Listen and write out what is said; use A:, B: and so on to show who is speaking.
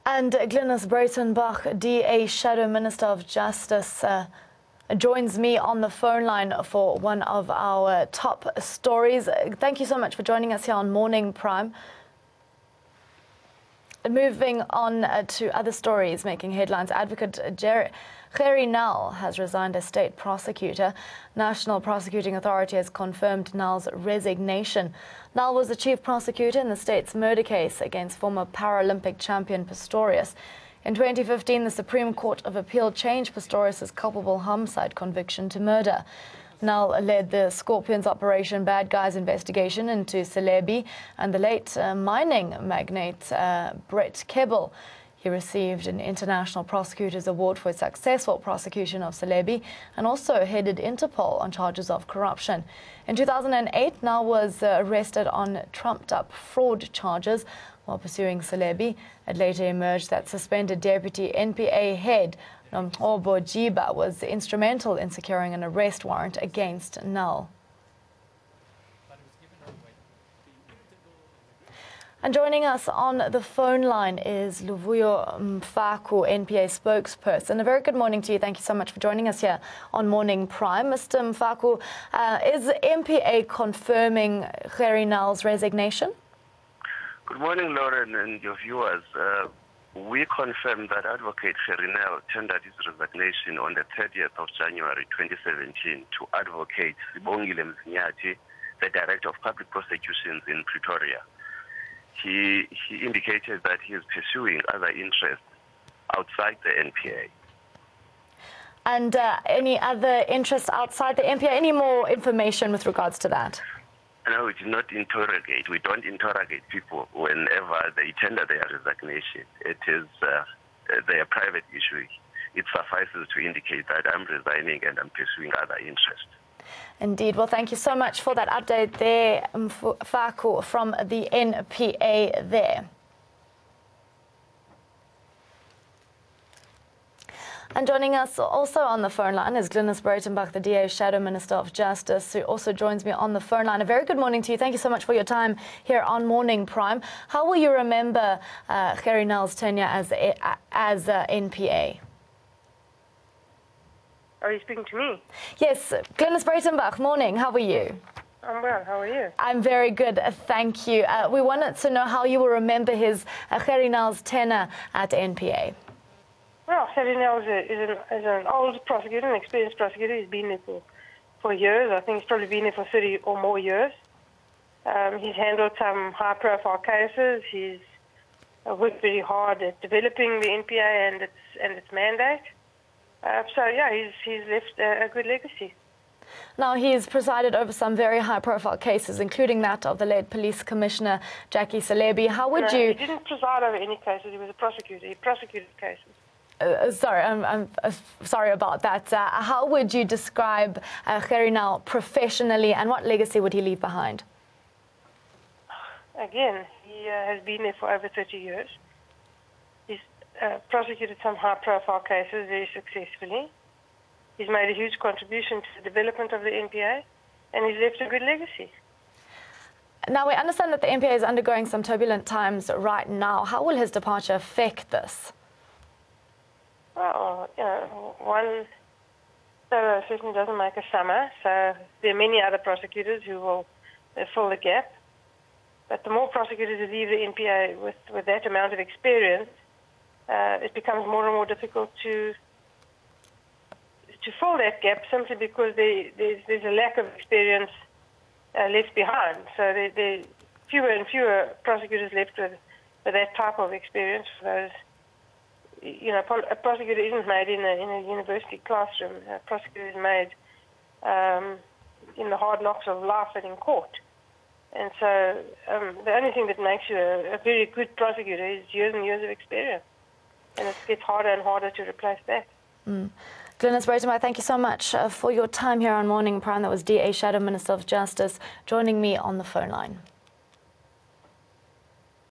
A: And Glynis Breitenbach, DA Shadow Minister of Justice, joins me on the phone line for one of our top stories. Thank you so much for joining us here on Morning Prime. Moving on to other stories making headlines, Advocate Gerrie Nel has resigned as state prosecutor. National Prosecuting Authority has confirmed Nel's resignation. Nel was the chief prosecutor in the state's murder case against former Paralympic champion Pistorius. In 2015, the Supreme Court of Appeal changed Pistorius' culpable homicide conviction to murder. Nel led the Scorpions Operation Bad Guys investigation into Celebi and the late mining magnate Brett Kebble. He received an International Prosecutors Award for his successful prosecution of Celebi and also headed Interpol on charges of corruption. In 2008, Nel was arrested on trumped-up fraud charges while pursuing Celebi. It later emerged that suspended Deputy NPA head Nomgcobo Jiba was instrumental in securing an arrest warrant against Nel. And joining us on the phone line is Luvuyo Mfaku, NPA spokesperson. A very good morning to you. Thank you so much for joining us here on Morning Prime. Mr. Mfaku, is NPA confirming Gerrie Nel's resignation?
B: Good morning, Lauren, and your viewers. We confirm that Advocate Gerrie Nel tendered his resignation on the 30th of January 2017 to Advocate Sibongile Mzinyati, the Director of Public Prosecutions in Pretoria. He indicated that he is pursuing other interests outside the NPA.
A: And any other interests outside the NPA? Any more information with regards to that?
B: No, we do not interrogate. We don't interrogate people whenever they tender their resignation. It is their private issue. It suffices to indicate that I'm resigning and I'm pursuing other interests.
A: Indeed. Well, thank you so much for that update there, Mfaku, from the NPA there. And joining us also on the phone line is Glynis Breitenbach, the DA Shadow Minister of Justice, who also joins me on the phone line. A very good morning to you. Thank you so much for your time here on Morning Prime. How will you remember Gerrie Nel's tenure as NPA?
C: Are you speaking to me?
A: Yes, Glynis Breitenbach, morning. How are you?
C: I'm well. How are you?
A: I'm very good, thank you. We wanted to know how you will remember Gerrie Nel's tenure at NPA.
C: Well, Gerrie Nel is an old prosecutor, an experienced prosecutor. He's been there for years. I think he's probably been there for 30 or more years. He's handled some high-profile cases. He's worked very hard at developing the NPA and its mandate. So, yeah, he's left a good legacy.
A: Now, he's presided over some very high-profile cases, including that of the late Police Commissioner Jackie Celebi. How would you...
C: He didn't preside over any cases. He was a prosecutor. He prosecuted cases.
A: Sorry, I'm sorry about that. How would you describe Gerrie Nel professionally, and what legacy would he leave behind?
C: Again, he has been there for over 30 years. He's prosecuted some high-profile cases very successfully. He's made a huge contribution to the development of the NPA, and he's left a good legacy.
A: Now, we understand that the NPA is undergoing some turbulent times right now. How will his departure affect this?
C: Well, you know, one summer certainly doesn't make a summer, so there are many other prosecutors who will fill the gap. But the more prosecutors who leave the NPA with that amount of experience, it becomes more and more difficult to fill that gap simply because there's a lack of experience left behind. So there are fewer and fewer prosecutors left with that type of experience for those. You know, a prosecutor isn't made in a university classroom. A prosecutor is made in the hard knocks of life and in court. And so the only thing that makes you a very good prosecutor is years and years of experience. And it gets harder and harder to replace that.
A: Glynis Breitenbach, thank you so much for your time here on Morning Prime. That was DA Shadow Minister of Justice joining me on the phone line.